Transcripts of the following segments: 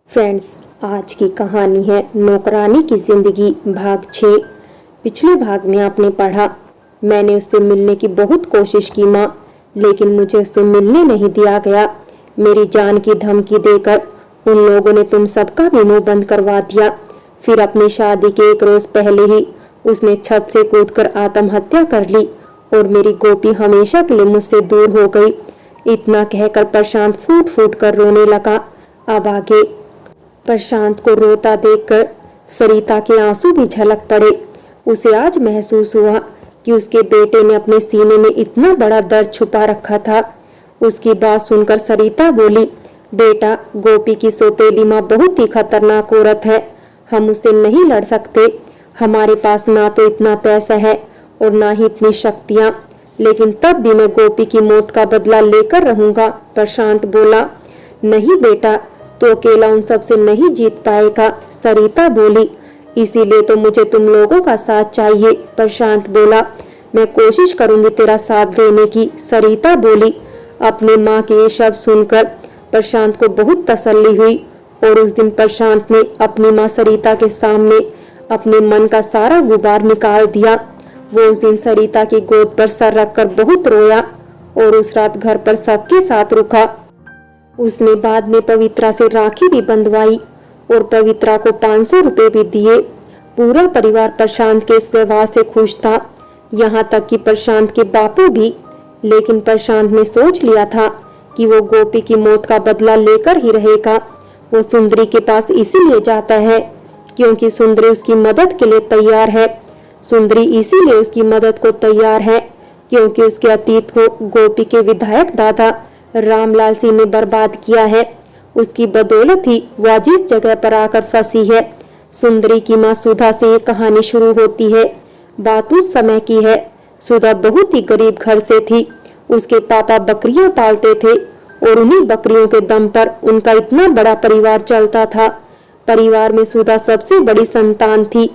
Friends, आज की कहानी है नौकरानी की जिंदगी भाग 6। पिछले भाग में आपने पढ़ा, मैंने उससे मिलने की बहुत कोशिश की माँ, लेकिन मुझे उससे मिलने नहीं दिया गया। मेरी जान की धमकी देकर उन लोगों ने तुम सबका भी मुंह बंद करवा दिया। फिर अपनी शादी के एक रोज पहले ही उसने छत से कूदकर आत्महत्या कर ली और मेरी गोपी हमेशा के लिए मुझसे दूर हो गई। इतना कहकर प्रशांत फूट फूट कर रोने लगा। अब आगे। प्रशांत को रोता देखकर सरिता के आंसू भी झलक पड़े। उसे आज महसूस हुआ कि उसके बेटे ने अपने सीने में इतना बड़ा दर्द छुपा रखा था। उसकी बात सुनकर सरिता बोली, बेटा, गोपी की सौतेली माँ बहुत ही खतरनाक औरत है। हम उससे नहीं लड़ सकते। हमारे पास ना तो इतना पैसा है और ना ही इतनी शक्तियाँ, लेकिन तब भी मैं गोपी की मौत का बदला लेकर रहूंगा। प्रशांत बोला, नहीं बेटा, तो अकेला उन सब से नहीं जीत पाएगा। सरिता बोली, इसीलिए तो मुझे तुम लोगों का साथ चाहिए। प्रशांत बोला, मैं कोशिश करूंगी तेरा साथ देने की। सरिता बोली। अपने माँ के ये शब्द सुनकर प्रशांत को बहुत तसल्ली हुई और उस दिन प्रशांत ने अपनी माँ सरिता के सामने अपने मन का सारा गुबार निकाल दिया। वो उस दिन सरिता की गोद पर सर रखकर बहुत रोया और उस रात घर पर सबके साथ रुका। उसने बाद में पवित्रा से राखी भी बंधवाई और पवित्रा को 500 रुपए भी दिए। पूरा परिवार प्रशांत के इस व्यवहार से खुश था, यहाँ तक कि प्रशांत के बापू भी। लेकिन प्रशांत ने सोच लिया था कि वो गोपी की मौत का बदला लेकर ही रहेगा। वो सुंदरी के पास इसीलिए जाता है क्योंकि सुंदरी उसकी मदद के लिए तैयार है। सुंदरी इसीलिए उसकी मदद को तैयार है क्योंकि उसके अतीत को गोपी के विधायक दादा रामलाल सिंह ने बर्बाद किया है। उसकी बदौलत ही वह जिस जगह पर आकर फंसी है। सुंदरी की माँ सुधा से ये कहानी शुरू होती है। बात उस समय की है। सुधा बहुत ही गरीब घर से थी। उसके पापा बकरियां पालते थे और उन्हीं बकरियों के दम पर उनका इतना बड़ा परिवार चलता था। परिवार में सुधा सबसे बड़ी संतान थी।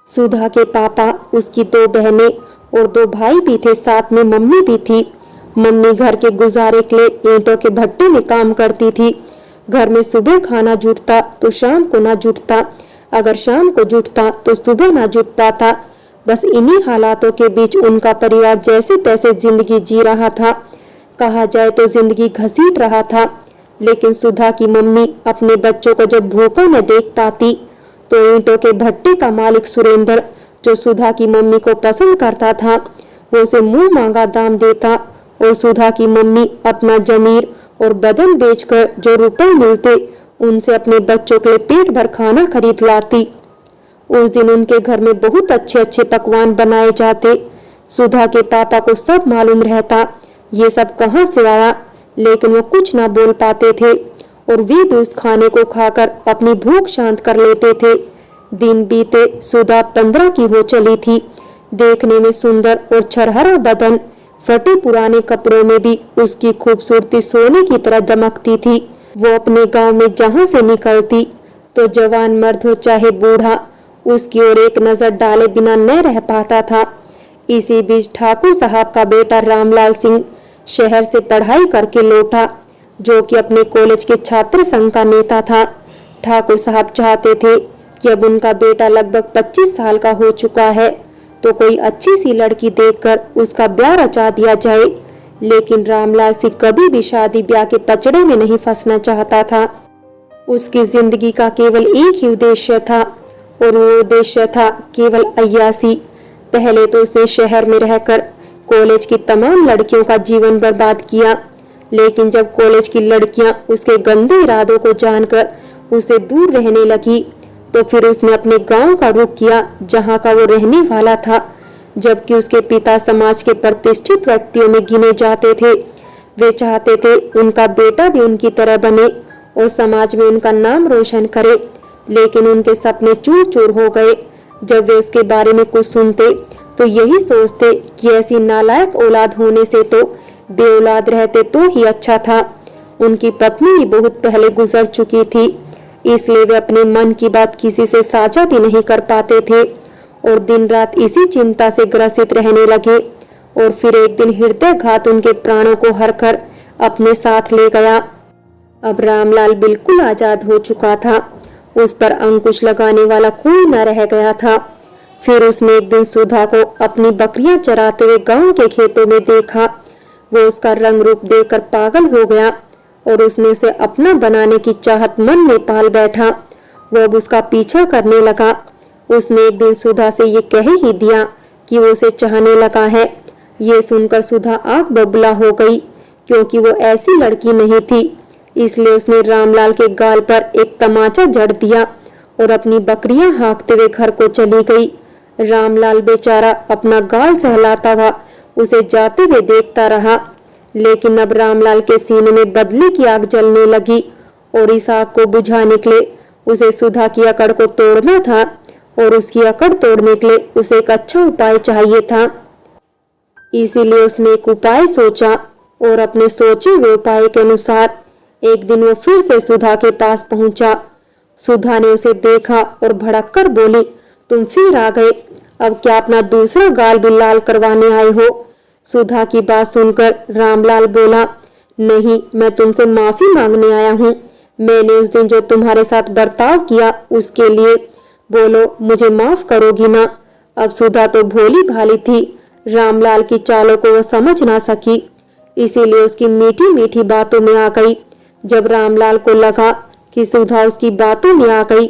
सुधा के पापा, उसकी 2 बहनें और 2 भाई भी थे, साथ में मम्मी भी थी। मम्मी घर के गुजारे के लिए ईंटों के भट्टे में काम करती थी। घर में सुबह खाना जुटता तो शाम को ना जुटता, अगर शाम को जुटता तो सुबह ना जुट पाता। बस इन्हीं हालातों के बीच उनका परिवार जैसे तैसे जिंदगी जी रहा था। कहा जाए तो जिंदगी घसीट रहा था। लेकिन सुधा की मम्मी अपने बच्चों को जब भूखा न देख पाती तो ईंटों के भट्टे का मालिक सुरेंद्र, जो सुधा की मम्मी को पसंद करता था, वो उसे मुंह मांगा दाम देता और सुधा की मम्मी अपना जमीर और बदन बेचकर जो रुपए मिलते उनसे अपने बच्चों के लिए पेट भर खाना खरीद लाती। उस दिन उनके घर में बहुत अच्छे अच्छे पकवान बनाए जाते। सुधा के पापा को सब मालूम रहता ये सब कहाँ से आया, लेकिन वो कुछ ना बोल पाते थे और वे भी उस खाने को खाकर अपनी भूख शांत कर लेते थे। दिन बीते, सुधा 15 की हो चली थी। देखने में सुंदर और छरहरा बदन, फटे पुराने कपड़ों में भी उसकी खूबसूरती सोने की तरह दमकती थी। वो अपने गांव में जहां से निकलती तो जवान मर्द हो चाहे बूढ़ा, उसकी ओर एक नजर डाले बिना न रह पाता था। इसी बीच ठाकुर साहब का बेटा रामलाल सिंह शहर से पढ़ाई करके लौटा, जो कि अपने कॉलेज के छात्र संघ का नेता था। ठाकुर साहब चाहते थे कि अब उनका बेटा लगभग 25 साल का हो चुका है तो कोई अच्छी सी लड़की देखकर उसका ब्याह रचा दिया जाए। लेकिन रामलाल सिंह कभी भी शादी ब्याह के पचड़े में नहीं फंसना चाहता था। उसकी जिंदगी का केवल एक ही उद्देश्य था और वो उद्देश्य था केवल अय्यासी। पहले तो उसने शहर में रहकर कॉलेज की तमाम लड़कियों का जीवन बर्बाद किया, लेकिन जब कॉलेज की लड़कियां उसके गंदे इरादों को जानकर उसे दूर रहने लगी तो फिर उसने अपने गांव का रुख किया जहां का वो रहने वाला था। जबकि उसके पिता समाज के प्रतिष्ठित व्यक्तियों में गिने जाते थे। वे चाहते थे उनका बेटा भी उनकी तरह बने और समाज में उनका नाम रोशन करे, लेकिन उनके सपने चूर चूर हो गए। जब वे उसके बारे में कुछ सुनते तो यही सोचते कि ऐसी नालायक औलाद होने से तो बे औलाद रहते तो ही अच्छा था। उनकी पत्नी भी बहुत पहले गुजर चुकी थी, इसलिए वे अपने मन की बात किसी से साझा भी नहीं कर पाते थे और दिन रात इसी चिंता से ग्रसित रहने लगे। और फिर एक दिन हृदयघात उनके प्राणों को हरकर अपने साथ ले गया। अब रामलाल बिल्कुल आजाद हो चुका था। उस पर अंकुश लगाने वाला कोई न रह गया था। फिर उसने एक दिन सुधा को अपनी बकरियां चराते हुए गांव के खेतों में देखा। वो उसका रंग रूप देखकर पागल हो गया और उसने उसे अपना बनाने की चाहत मन में पाल बैठा। वो अब उसका पीछा करने लगा। उसने एक दिन सुधा से ये कह ही दिया कि वो उसे चाहने लगा है। ये सुनकर सुधा आग बबूला हो गई, क्योंकि वो ऐसी लड़की नहीं थी। इसलिए उसने रामलाल के गाल पर एक तमाचा जड़ दिया और अपनी बकरियां हाँकते हुए घर को चली गई। रामलाल बेचारा अपना गाल सहलाता हुआ उसे जाते हुए देखता रहा। लेकिन अब रामलाल के सीने में बदले की आग जलने लगी और इस आग को बुझाने के लिए उसे सुधा की अकड़ को तोड़ना था और उसकी अकड़ तोड़ने के लिए उसे एक अच्छा उपाय चाहिए था। इसीलिए उसने एक उपाय सोचा और अपने सोचे हुए उपाय के अनुसार एक दिन वो फिर से सुधा के पास पहुंचा। सुधा ने उसे देखा और भड़क कर बोली, तुम फिर आ गए, अब क्या अपना दूसरा गाल भी लाल करवाने आए हो? सुधा की बात सुनकर रामलाल बोला, नहीं, मैं तुमसे माफी मांगने आया हूँ। मैंने उस दिन जो तुम्हारे साथ बर्ताव किया उसके लिए। बोलो, मुझे माफ करोगी ना? अब सुधा तो भोली भाली थी। रामलाल की चालों को वो समझ ना सकी, इसीलिए उसकी मीठी मीठी बातों में आ गई। जब रामलाल को लगा कि सुधा उसकी बातों में आ गई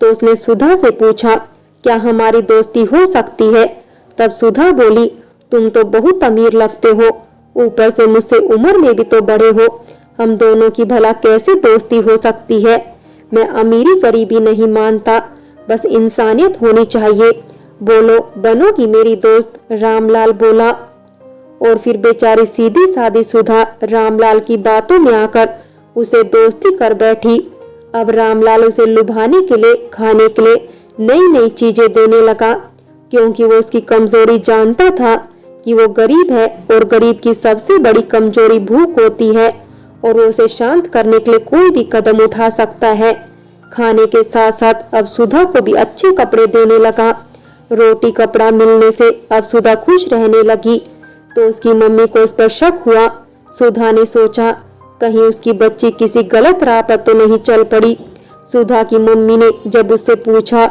तो उसने सुधा से पूछा, क्या हमारी दोस्ती हो सकती है? तब सुधा बोली, तुम तो बहुत अमीर लगते हो, ऊपर से मुझसे उम्र में भी तो बड़े हो। हम दोनों की भला कैसे दोस्ती हो सकती है? मैं अमीरी गरीबी नहीं मानता, बस इंसानियत होनी चाहिए। बोलो, बनोगी मेरी दोस्त? रामलाल बोला। और फिर बेचारी सीधी सादी सुधा रामलाल की बातों में आकर उसे दोस्ती कर बैठी। अब रामलाल उसे लुभाने के लिए, खाने के लिए नई नई चीजें देने लगा, क्योंकि वो उसकी कमजोरी जानता था कि वो गरीब है और गरीब की सबसे बड़ी कमजोरी भूख होती है और वो उसे शांत करने के लिए कोई भी कदम उठा सकता है। खाने के साथ साथ अब सुधा को भी अच्छे कपड़े देने लगा। रोटी कपड़ा मिलने से अब सुधा खुश रहने लगी तो उसकी मम्मी को उस पर शक हुआ। सुधा ने सोचा, कहीं उसकी बच्ची किसी गलत राह पर तो नहीं चल पड़ी। सुधा की मम्मी ने जब उससे पूछा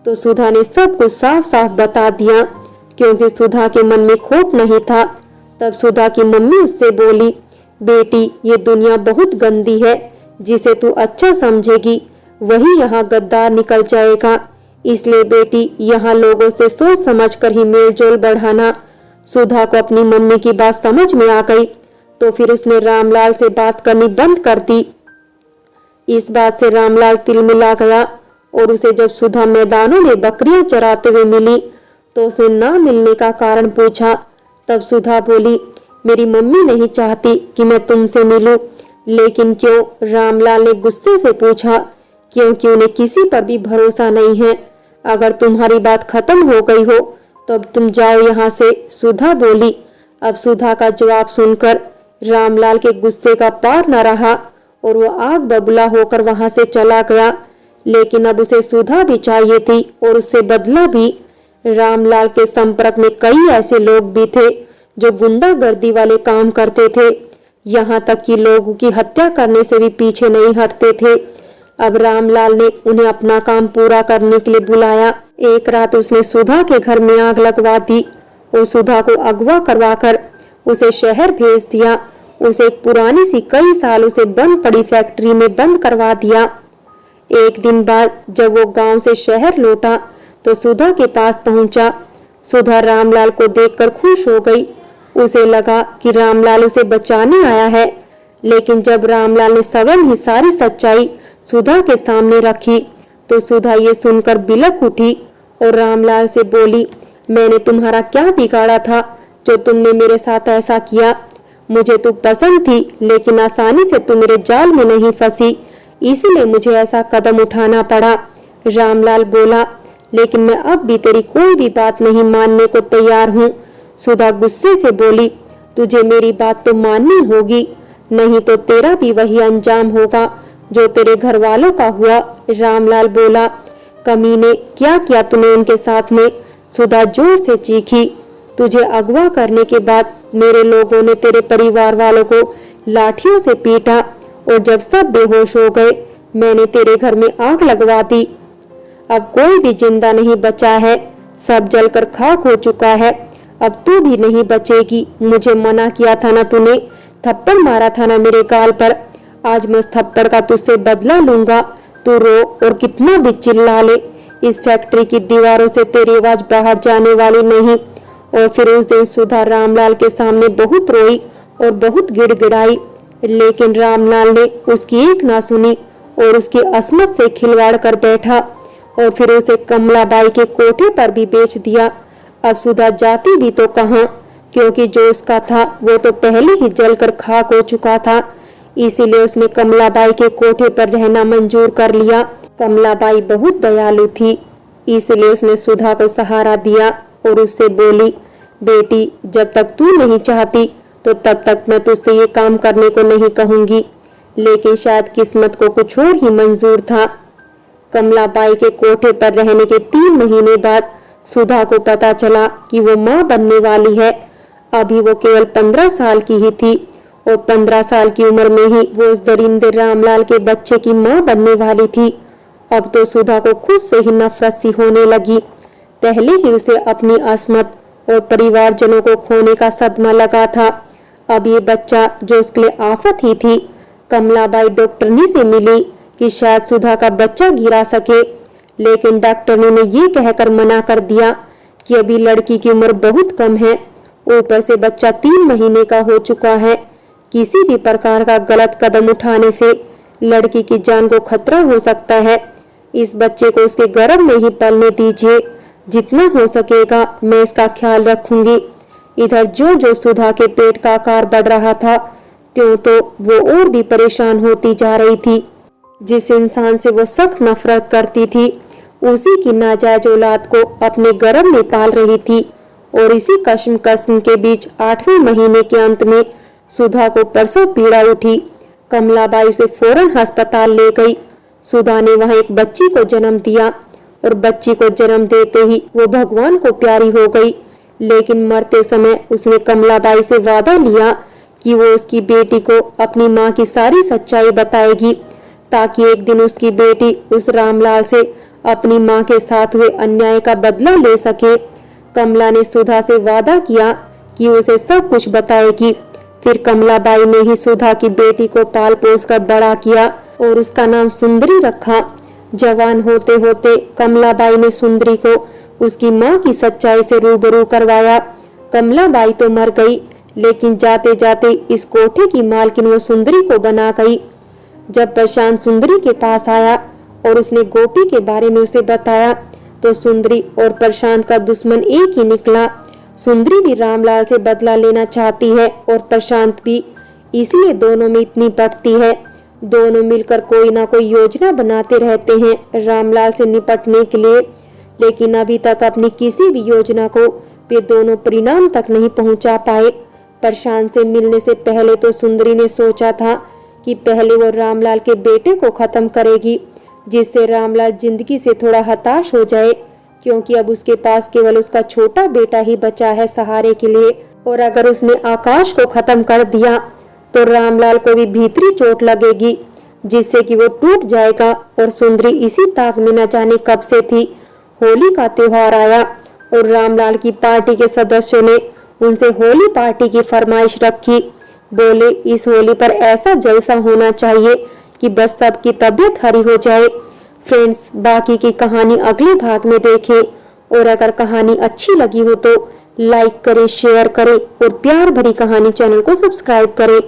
तो सुधा ने सब कुछ साफ साफ बता दिया, क्योंकि सुधा के मन में खोट नहीं था। तब सुधा की मम्मी उससे बोली, बेटी, ये दुनिया बहुत गंदी है। जिसे तू अच्छा समझेगी वही यहाँ गद्दार निकल जाएगा। इसलिए बेटी, यहाँ लोगों से सोच समझ कर ही मेलजोल बढ़ाना। सुधा को अपनी मम्मी की बात समझ में आ गई तो फिर उसने रामलाल से बात करनी बंद कर दी। इस बात से रामलाल तिलमिला गया और उसे जब सुधा मैदानों में बकरियां चराते हुए मिली तो उसे ना मिलने का कारण पूछा। तब सुधा बोली, मेरी मम्मी नहीं चाहती कि मैं तुमसे मिलूं। लेकिन क्यों? रामलाल ने गुस्से से पूछा। क्योंकि उन्हें किसी पर भी भरोसा नहीं है। अगर तुम्हारी बात खत्म हो गई हो तो अब तुम जाओ यहाँ से, सुधा बोली। अब सुधा का जवाब सुनकर रामलाल के गुस्से का पार न रहा और वो आग बबूला होकर वहां से चला गया। लेकिन अब उसे सुधा भी चाहिए थी और उससे बदला भी। रामलाल के संपर्क में कई ऐसे लोग भी थे जो गुंडागर्दी वाले काम करते थे, यहाँ तक कि लोगों की हत्या करने से भी पीछे नहीं हटते थे। अब रामलाल ने उन्हें अपना काम पूरा करने के लिए बुलाया। एक रात उसने सुधा के घर में आग लगवा दी और सुधा को अगवा करवाकर उसे शहर भेज दिया। उसे एक पुरानी सी कई सालों से बंद पड़ी फैक्ट्री में बंद करवा दिया। एक दिन बाद जब वो गांव से शहर लौटा तो सुधा के पास पहुंचा। सुधा रामलाल को देखकर खुश हो गई। उसे लगा कि रामलाल उसे बचाने आया है। लेकिन जब रामलाल ने स्वयं ही सारी सच्चाई सुधा के सामने रखी तो सुधा ये सुनकर बिलक उठी और रामलाल से बोली, मैंने तुम्हारा क्या बिगाड़ा था जो तुमने मेरे साथ ऐसा किया? मुझे तू पसंद थी, लेकिन आसानी से तू मेरे जाल में नहीं फंसी, इसलिए मुझे ऐसा कदम उठाना पड़ा। रामलाल बोला, लेकिन मैं अब भी तेरी कोई भी बात नहीं मानने को तैयार हूँ। सुधा गुस्से से बोली, तुझे मेरी बात तो माननी होगी, नहीं तो तेरा भी वही अंजाम होगा जो तेरे घर वालों का हुआ। रामलाल बोला, कमीने, क्या किया तूने उनके साथ में? सुधा जोर से चीखी, तुझे अगवा करने के बाद मेरे लोगों ने तेरे परिवार वालों को लाठियों से पीटा और जब सब बेहोश हो गए मैंने तेरे घर में आग लगवा दी। अब कोई भी जिंदा नहीं बचा है, सब जलकर खाक हो चुका है। अब तू भी नहीं बचेगी। मुझे मना किया था ना तूने, थप्पड़ मारा था ना मेरे गाल पर। आज मैं उस थप्पड़ का तुझसे बदला लूंगा। तू रो और कितना भी चिल्ला ले, इस फैक्ट्री की दीवारों से तेरी आवाज बाहर जाने वाली नहीं। और फिर उस दिन सुधा रामलाल के सामने बहुत रोई और बहुत गिड़गिड़ाई, लेकिन रामलाल ने उसकी एक ना सुनी और उसकी असमत से खिलवाड़ कर बैठा और फिर उसे कमलाबाई के कोठे पर भी बेच दिया। अब सुधा जाती भी तो कहाँ, क्योंकि जो उसका था वो तो पहले ही जलकर खाक हो चुका था। इसीलिए उसने कमलाबाई के कोठे पर रहना मंजूर कर लिया। कमलाबाई बहुत दयालु थी, इसलिए उसने सुधा को सहारा दिया और उससे बोली, बेटी जब तक तू नहीं चाहती तो तब तक मैं तुझसे ये काम करने को नहीं कहूंगी। लेकिन शायद किस्मत को कुछ और ही मंजूर था। कमलाबाई के कोठे पर रहने के 3 महीने बाद सुधा को पता चला कि वो माँ बनने वाली है। अभी वो केवल 15 साल की ही थी और 15 साल की उम्र में ही वो उस दरिंदे रामलाल के बच्चे की माँ बनने वाली थी। अब तो सुधा को खुद से ही नफरत सी होने लगी। पहले ही उसे अपनी असमत और परिवारजनों को खोने का सदमा लगा था। अब ये बच्चा जो उसके लिए आफत ही थी। कमलाबाई डॉक्टरनी से मिली कि शायद सुधा का बच्चा गिरा सके, लेकिन डॉक्टरनी ने ये कहकर मना कर दिया कि अभी लड़की की उम्र बहुत कम है, ऊपर से बच्चा 3 महीने का हो चुका है। किसी भी प्रकार का गलत कदम उठाने से लड़की की जान को खतरा हो सकता है। इस बच्चे को उसके गर्भ में ही पलने दीजिए, जितना हो सकेगा मैं इसका ख्याल रखूंगी। इधर जो जो सुधा के पेट का आकार बढ़ रहा था, त्यों तो वो और भी परेशान होती जा रही थी। जिस इंसान से वो सख्त नफरत करती थी, उसी की नाजायज औलाद को अपने गर्भ में पाल रही थी। और इसी कश्म के बीच 8वें महीने के अंत में सुधा को प्रसव पीड़ा उठी। कमलाबाई उसे फौरन अस्पताल ले गई। सुधा ने वहां एक बच्ची को जन्म दिया और बच्ची को जन्म देते ही वो भगवान को प्यारी हो गई। लेकिन मरते समय उसने कमलाबाई से वादा लिया कि वो उसकी बेटी को अपनी माँ की सारी सच्चाई बताएगी, ताकि एक दिन उसकी बेटी उस रामलाल से अपनी माँ के साथ हुए अन्याय का बदला ले सके। कमला ने सुधा से वादा किया कि उसे सब कुछ बताएगी। फिर कमलाबाई ने ही सुधा की बेटी को पाल पोस कर बड़ा किया और उसका नाम सुंदरी रखा। जवान होते होते कमलाबाई ने सुंदरी को उसकी माँ की सच्चाई से रूबरू करवाया। कमलाबाई तो मर गई, लेकिन जाते जाते इस कोठे की मालकिन वो सुंदरी को बना गई। जब प्रशांत सुंदरी के पास आया और उसने गोपी के बारे में उसे बताया, तो सुंदरी और प्रशांत का दुश्मन एक ही निकला। सुंदरी भी रामलाल से बदला लेना चाहती है और प्रशांत भी, इसलिए दोनों में इतनी पटती है। दोनों मिलकर कोई ना कोई योजना बनाते रहते हैं रामलाल से निपटने के लिए, लेकिन अभी तक अपनी किसी भी योजना को वे दोनों परिणाम तक नहीं पहुंचा पाए। प्रशांत से मिलने से पहले तो सुंदरी ने सोचा था कि पहले वो रामलाल के बेटे को खत्म करेगी, जिससे रामलाल जिंदगी से थोड़ा हताश हो जाए, क्योंकि अब उसके पास केवल उसका छोटा बेटा ही बचा है सहारे के लिए। और अगर उसने आकाश को खत्म कर दिया तो रामलाल को भी भीतरी चोट लगेगी, जिससे कि वो टूट जाएगा। और सुंदरी इसी ताक में न जाने कब से थी। होली का त्योहार आया और रामलाल की पार्टी के सदस्यों ने उनसे होली पार्टी की फरमाइश रखी। बोले, इस होली पर ऐसा जलसा होना चाहिए कि बस सबकी तबीयत हरी हो जाए। फ्रेंड्स, बाकी की कहानी अगले भाग में देखें। और अगर कहानी अच्छी लगी हो तो लाइक करें, शेयर करें और प्यार भरी कहानी चैनल को सब्सक्राइब करें।